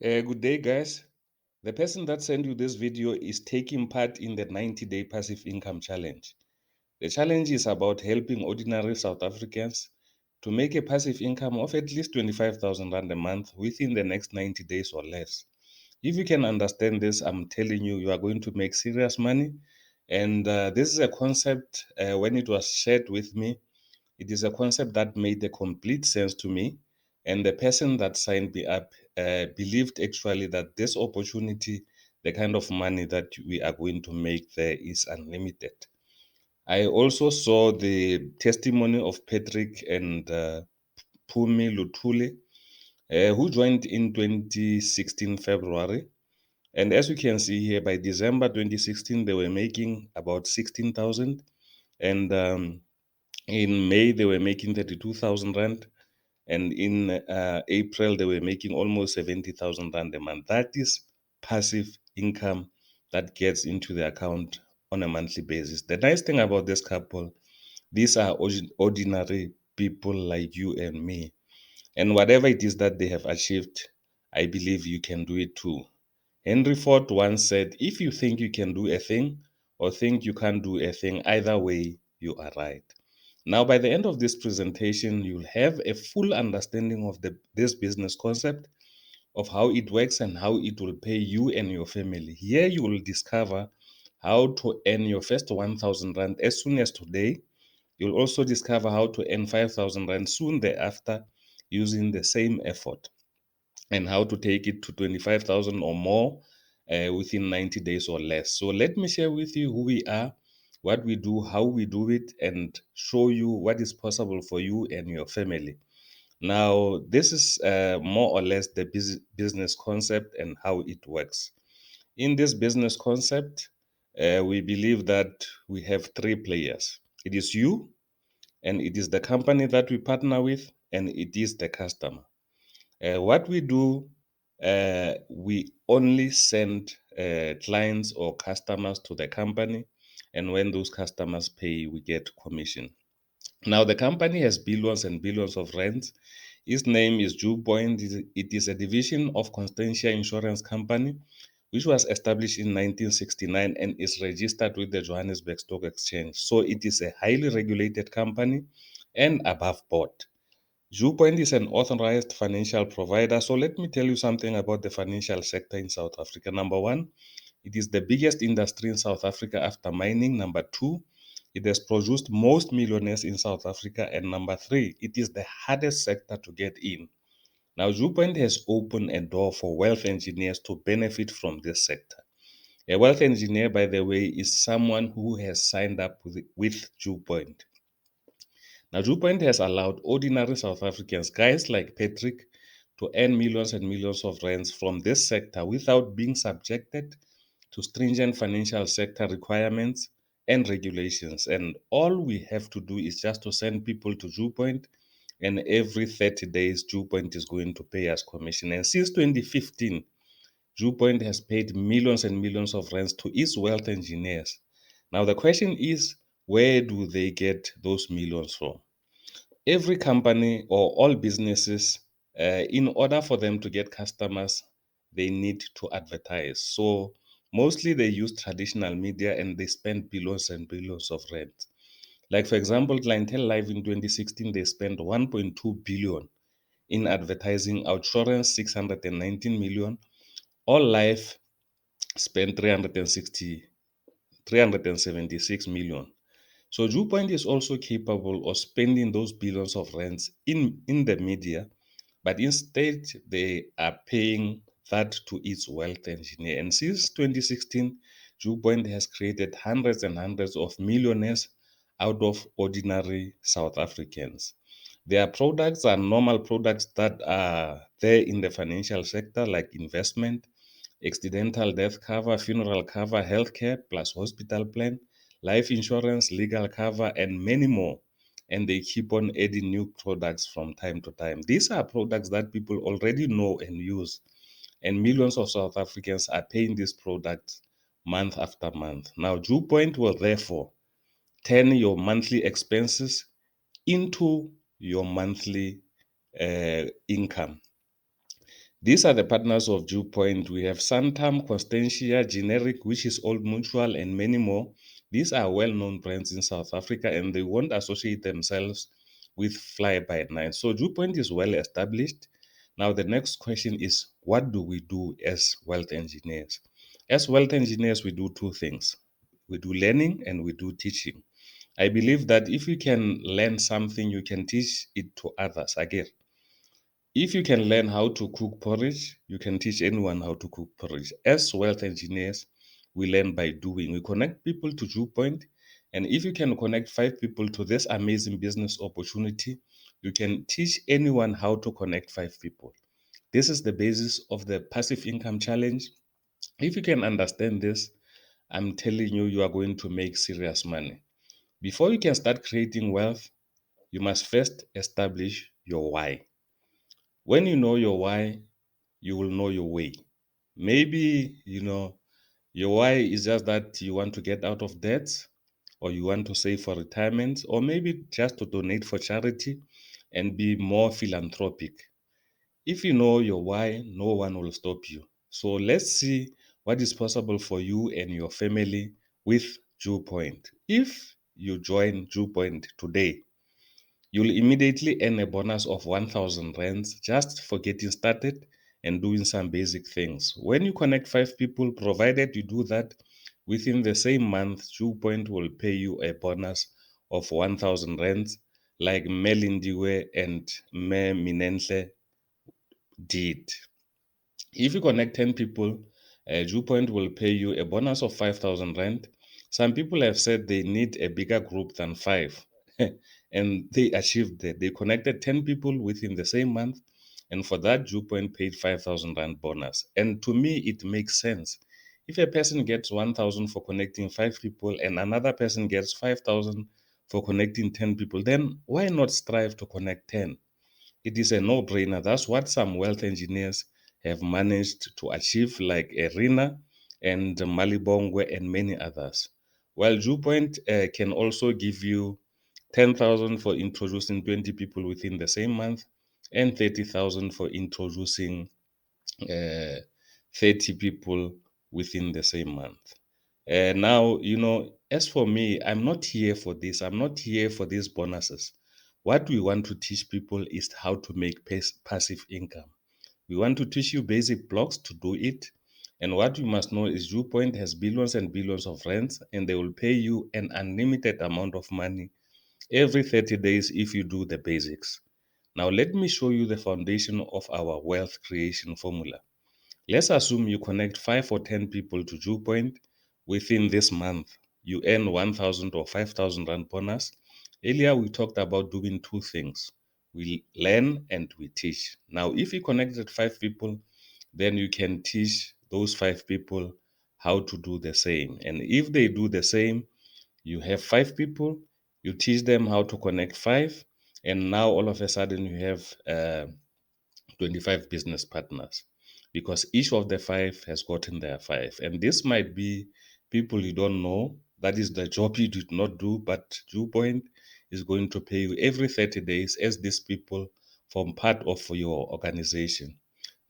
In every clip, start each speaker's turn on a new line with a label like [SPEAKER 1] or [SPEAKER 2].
[SPEAKER 1] Good day, guys. The person that sent you this video is taking part in the 90-day passive income challenge. The challenge is about helping ordinary South Africans to make a passive income of at least 25,000 Rand a month within the next 90 days or less. If you can understand this, I'm telling you, you are going to make serious money. And this is a concept, when it was shared with me, it is a concept that made a complete sense to me. And the person that signed me up believed actually that this opportunity, the kind of money that we are going to make there, is unlimited. I also saw the testimony of Patrick and Pumi Lutuli, who joined in 2016 February. And as you can see here, by December 2016, they were making about 16,000. And in May, they were making 32,000 Rand. And in April, they were making almost 70,000 Rand a month. That is passive income that gets into the account on a monthly basis. The nice thing about this couple, these are ordinary people like you and me. And whatever it is that they have achieved, I believe you can do it too. Henry Ford once said, if you think you can do a thing or think you can't do a thing, either way, you are right. Now, by the end of this presentation, you'll have a full understanding of this business concept, of how it works and how it will pay you and your family. Here, you will discover how to earn your first 1,000 Rand as soon as today. You'll also discover how to earn 5,000 Rand soon thereafter using the same effort, and how to take it to 25,000 or more within 90 days or less. So let me share with you who we are, what we do, how we do it, and show you what is possible for you and your family. Now, this is more or less the business concept and how it works. In this business concept, we believe that we have three players. It is you, and it is the company that we partner with, and it is the customer. What we do, we only send clients or customers to the company, and when those customers pay, we get commission. Now, the company has billions and billions of rands. Its name is Jupoint. It is a division of Constantia Insurance Company, which was established in 1969 and is registered with the Johannesburg Stock Exchange. So it is a highly regulated company and above board. Jupoint is an authorized financial provider. So let me tell you something about the financial sector in South Africa. Number one, it is the biggest industry in South Africa after mining. Number two, it has produced most millionaires in South Africa. And number three, it is the hardest sector to get in. Now, Jupoint has opened a door for wealth engineers to benefit from this sector. A wealth engineer, by the way, is someone who has signed up with Jupoint. Now, Jupoint has allowed ordinary South Africans, guys like Patrick, to earn millions and millions of rands from this sector without being subjected to stringent financial sector requirements and regulations. And all we have to do is just to send people to Jupoint, and every 30 days, Jupoint is going to pay us commission. And since 2015, Jupoint has paid millions and millions of rands to its wealth engineers. Now, the question is, where do they get those millions from? Every company or all businesses, in order for them to get customers, they need to advertise. So mostly they use traditional media and they spend billions and billions of rand. Like for example, Clientele Live in 2016, they spent 1.2 billion in advertising. Outsurance 619 million. All Life spent 376 million. So Jupoint is also capable of spending those billions of rands in the media, but instead they are paying that to its wealth engineer. And since 2016, Jupoint has created hundreds and hundreds of millionaires out of ordinary South Africans. Their products are normal products that are there in the financial sector, like investment, accidental death cover, funeral cover, healthcare, plus hospital plan, life insurance, legal cover, and many more. And they keep on adding new products from time to time. These are products that people already know and use, and millions of South Africans are paying these products month after month. Now, Jupoint will therefore turn your monthly expenses into your monthly income. These are the partners of Dewpoint. We have Santam, Constantia, Generic, which is Old Mutual, and many more. These are well-known brands in South Africa, and they won't associate themselves with Fly by Night. So Dewpoint is well established. Now the next question is, what do we do as wealth engineers? As wealth engineers, we do two things. We do learning and we do teaching. I believe that if you can learn something, you can teach it to others. Again, if you can learn how to cook porridge, you can teach anyone how to cook porridge. As wealth engineers, we learn by doing. We connect people to Dewpoint. And if you can connect five people to this amazing business opportunity, you can teach anyone how to connect five people. This is the basis of the passive income challenge. If you can understand this, I'm telling you, you are going to make serious money. Before you can start creating wealth, you must first establish your why. When you know your why, you will know your way. Maybe, your why is just that you want to get out of debt, or you want to save for retirement, or maybe just to donate for charity and be more philanthropic. If you know your why, no one will stop you. So let's see what is possible for you and your family with Dewpoint. If you join Dewpoint today, you'll immediately earn a bonus of 1,000 rands just for getting started and doing some basic things. When you connect five people, provided you do that within the same month, Dewpoint will pay you a bonus of 1,000 rands, like Melindiwe and Me Minenhle did. If you connect 10 people, Dewpoint will pay you a bonus of 5,000 rand. Some people have said they need a bigger group than five, and they achieved that. They connected 10 people within the same month, and for that, Dewpoint paid 5,000 rand bonus. And to me, it makes sense. If a person gets 1,000 for connecting five people, and another person gets 5,000 for connecting 10 people, then why not strive to connect 10? It is a no-brainer. That's what some wealth engineers have managed to achieve, like Erina and Malibongwe and many others. While Dewpoint can also give you 10,000 for introducing 20 people within the same month and 30,000 for introducing uh, 30 people within the same month. Now, as for me, I'm not here for this. I'm not here for these bonuses. What we want to teach people is how to make passive income. We want to teach you basic blocks to do it. And what you must know is Dewpoint has billions and billions of rents, and they will pay you an unlimited amount of money every 30 days if you do the basics. Now, let me show you the foundation of our wealth creation formula. Let's assume you connect 5 or 10 people to Dewpoint within this month. You earn 1,000 or 5,000 Rand bonus. Earlier, we talked about doing two things: we learn and we teach. Now, if you connected five people, then you can teach those five people how to do the same. And if they do the same, you have five people, you teach them how to connect five, and now all of a sudden you have 25 business partners, because each of the five has gotten their five. And this might be people you don't know. That is the job you did not do, but Dewpoint is going to pay you every 30 days as these people form part of your organization.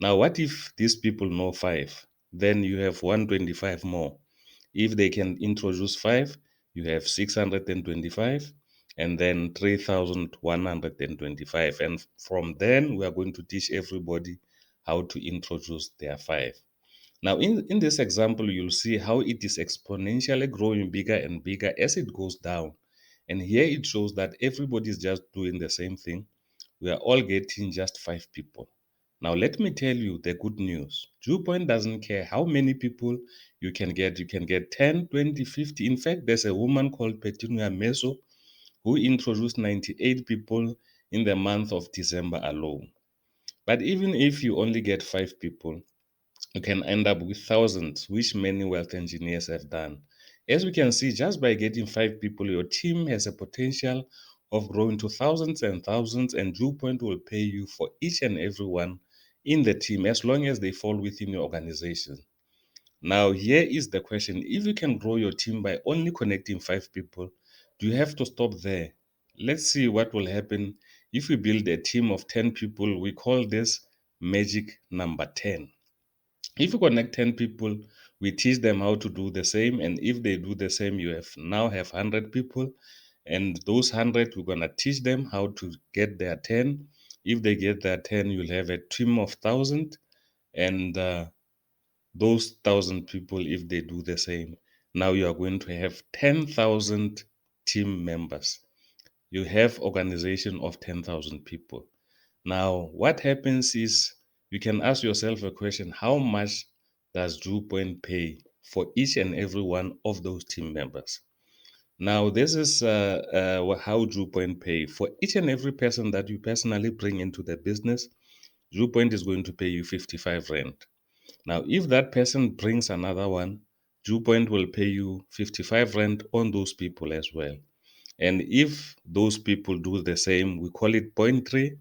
[SPEAKER 1] Now, what if these people know five? Then you have 125 more. If they can introduce five, you have 625, and then 3,125. And from then, we are going to teach everybody how to introduce their five. Now, in this example, you'll see how it is exponentially growing bigger and bigger as it goes down. And here it shows that everybody is just doing the same thing. We are all getting just five people. Now, let me tell you the good news. Dewpoint doesn't care how many people you can get. You can get 10, 20, 50. In fact, there's a woman called Petunia Meso who introduced 98 people in the month of December alone. But even if you only get five people, you can end up with thousands, which many wealth engineers have done. As we can see, just by getting five people, your team has a potential of growing to thousands and thousands, and Dewpoint will pay you for each and every one in the team as long as they fall within your organization. Now, here is the question: if you can grow your team by only connecting five people, do you have to stop there? Let's see what will happen if we build a team of 10 people. We call this magic number 10. If you connect 10 people, we teach them how to do the same. And if they do the same, you now have 100 people. And those 100, we're going to teach them how to get their 10. If they get their 10, you'll have a team of 1,000. And those 1,000 people, if they do the same, now you are going to have 10,000 team members. You have organization of 10,000 people. Now, what happens is you can ask yourself a question: how much does DrewPoint pay for each and every one of those team members? Now, this is how DrewPoint pay for each and every person that you personally bring into the business. DrewPoint is going to pay you 55 rand. Now, if that person brings another one, DrewPoint will pay you 55 rand on those people as well. And if those people do the same, we call it point three.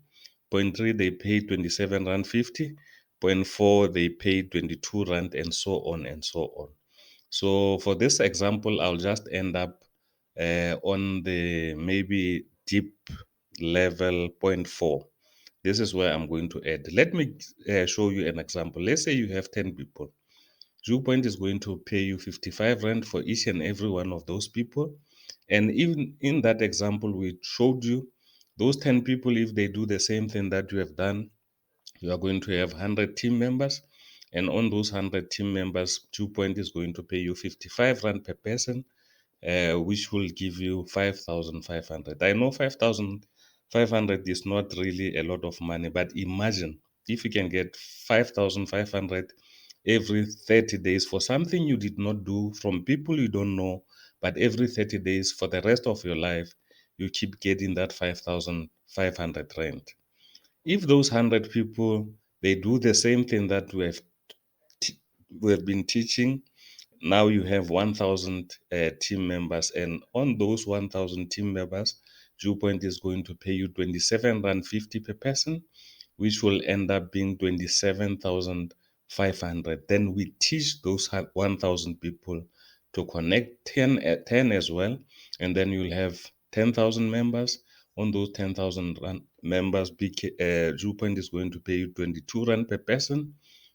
[SPEAKER 1] Point three, they pay 27 rand 50. Point four, they pay 22 rand, and so on and so on. So for this example, I'll just end up on the maybe deep level point four. This is where I'm going to add. Let me show you an example. Let's say you have 10 people. DrewPoint is going to pay you 55 rand for each and every one of those people. And even in that example we showed you, those 10 people, if they do the same thing that you have done, you are going to have 100 team members. And on those 100 team members, DrewPoint is going to pay you 55 rand per person, which will give you 5,500. I know 5,500 is not really a lot of money, but imagine if you can get 5,500 every 30 days for something you did not do, from people you don't know, but every 30 days for the rest of your life, you keep getting that 5,500 rand. If those 100 people, they do the same thing that we have been teaching, now you have 1,000 team members, and on those 1,000 team members, DrewPoint is going to pay you 27 rand 50 per person, which will end up being 27,500. Then we teach those 1,000 people to connect 10 at 10 as well, and then you'll have 10,000 members. On those 10,000 members, DrewPoint is going to pay you 22 rand per person,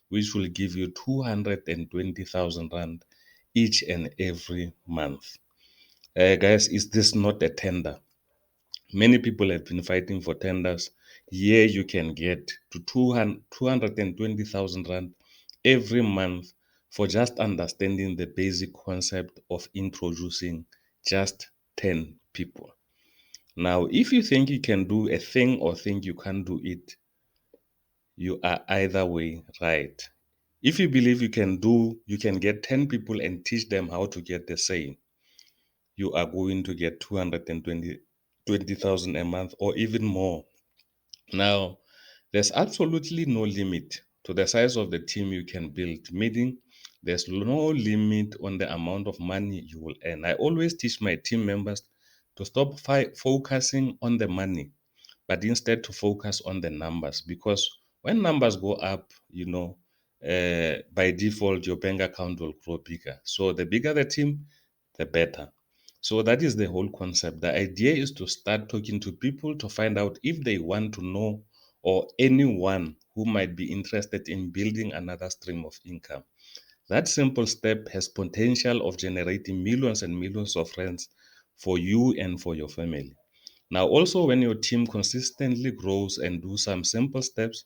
[SPEAKER 1] which will give you 220,000 rand each and every month. Guys, is this not a tender? Many people have been fighting for tenders. Here you can get to 220,000 rand every month for just understanding the basic concept of introducing just 10 people. Now, if you think you can do a thing or think you can't do it, you are either way right. If you believe you can get 10 people and teach them how to get the same, you are going to get 220,000 a month or even more. Now, there's absolutely no limit to the size of the team you can build, meaning there's no limit on the amount of money you will earn. I always teach my team members to stop focusing on the money, but instead to focus on the numbers, because when numbers go up, by default your bank account will grow bigger. So the bigger the team, the better. So that is the whole concept. The idea is to start talking to people to find out if they want to know, or anyone who might be interested in building another stream of income. That simple step has potential of generating millions and millions of rands for you and for your family. Now, also, when your team consistently grows and do some simple steps,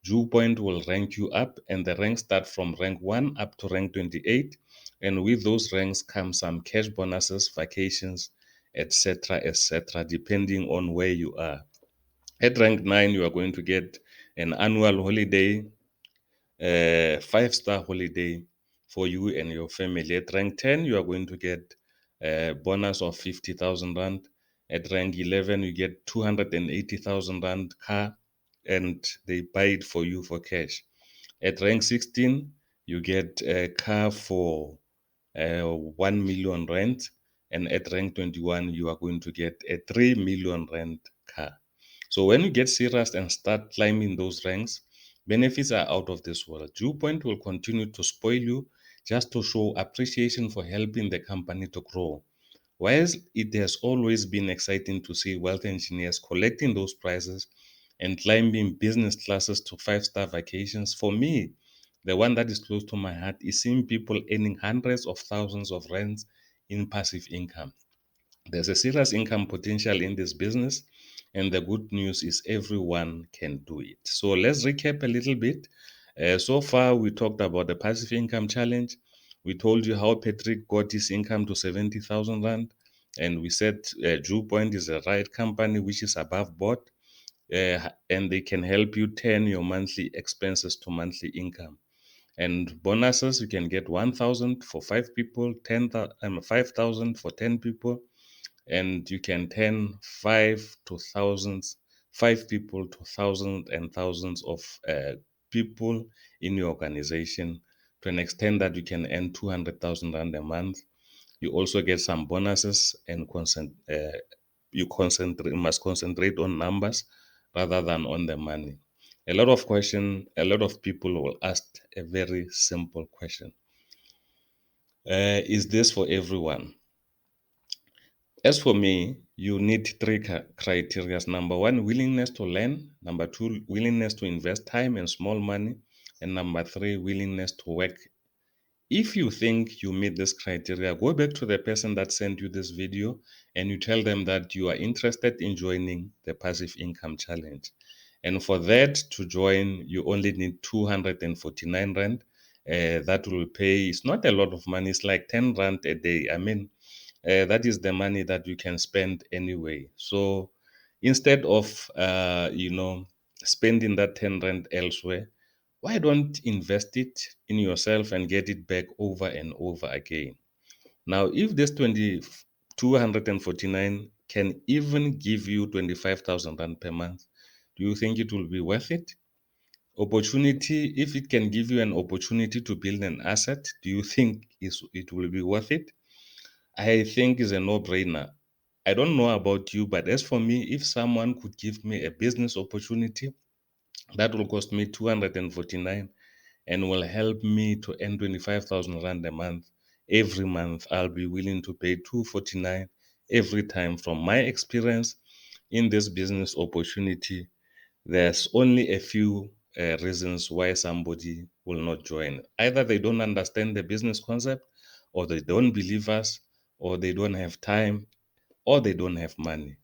[SPEAKER 1] DrewPoint will rank you up, and the ranks start from rank 1 up to rank 28. And with those ranks come some cash bonuses, vacations, etc., etc., depending on where you are. At rank 9, you are going to get an annual holiday, a 5-star holiday for you and your family. At rank 10, you are going to get a bonus of 50,000 rand. At rank 11, you get 280,000 rand car, and they buy it for you for cash. At rank 16, you get a car for 1 million rand, and at rank 21, you are going to get a 3 million rand car. So when you get serious and start climbing those ranks, benefits are out of this world. DrewPoint will continue to spoil you just to show appreciation for helping the company to grow. Whilst it has always been exciting to see wealth engineers collecting those prizes, and climbing business classes to five-star vacations. For me, the one that is close to my heart is seeing people earning hundreds of thousands of rands in passive income. There's a serious income potential in this business, and the good news is everyone can do it. So let's recap a little bit. So far, we talked about the passive income challenge. We told you how Patrick got his income to 70,000 Rand. And we said Drew Point is the right company, which is above board, and they can help you turn your monthly expenses to monthly income. And bonuses, you can get 1,000 for 5 people, 5,000 for 10 people, and you can turn 5 people to thousands and thousands of people in your organization, to an extent that you can earn 200,000 Rand a month. You also get some bonuses, and you must concentrate on numbers rather than on the money. A lot of people will ask a very simple question. Is this for everyone? As for me, you need three criteria. Number one, willingness to learn. Number two, willingness to invest time and small money. And number three, willingness to work. If you think you meet this criteria, go back to the person that sent you this video and you tell them that you are interested in joining the Passive Income Challenge. And for that to join, you only need 249 Rand. That will pay, it's not a lot of money, it's like 10 Rand a day. I mean, that is the money that you can spend anyway. So instead of spending that 10 Rand elsewhere, why don't invest it in yourself and get it back over and over again? Now, if this 249 can even give you 25,000 Rand per month, do you think it will be worth it? Opportunity, if it can give you an opportunity to build an asset, do you think it will be worth it? I think is a no-brainer. I don't know about you, but as for me, if someone could give me a business opportunity that will cost me 249 and will help me to earn 25,000 Rand a month, every month, I'll be willing to pay 249 every time. From my experience in this business opportunity, there's only a few reasons why somebody will not join. Either they don't understand the business concept, or they don't believe us, or they don't have time, or they don't have money.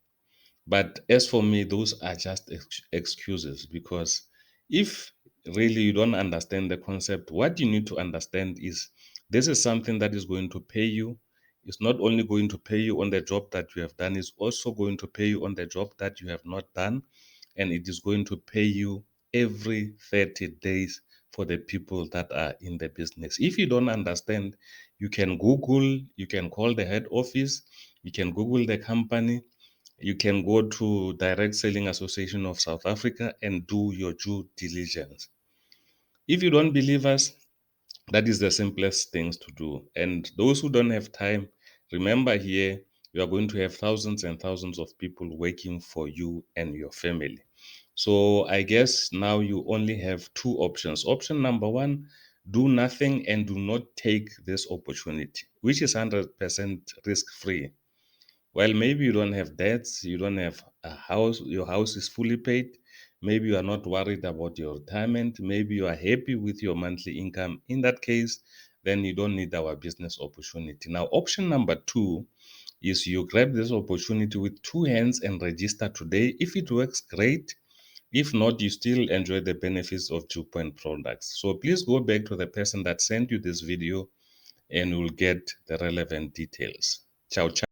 [SPEAKER 1] But as for me, those are just excuses, because if really you don't understand the concept, what you need to understand is this is something that is going to pay you. It's not only going to pay you on the job that you have done, it's also going to pay you on the job that you have not done. And it is going to pay you every 30 days for the people that are in the business. If you don't understand, you can Google, you can call the head office, you can Google the company, you can go to Direct Selling Association of South Africa and do your due diligence. If you don't believe us, that is the simplest things to do. And those who don't have time, remember here, you are going to have thousands and thousands of people working for you and your family. So I guess now you only have two options. Option number one, do nothing and do not take this opportunity, which is 100% risk free. Well, maybe you don't have debts, you don't have a house, your house is fully paid. Maybe you are not worried about your retirement. Maybe you are happy with your monthly income. In that case, then you don't need our business opportunity. Now, option number two is you grab this opportunity with two hands and register today. If it works, great. If not, you still enjoy the benefits of 2 Point products. So please go back to the person that sent you this video and you'll get the relevant details. Ciao, ciao.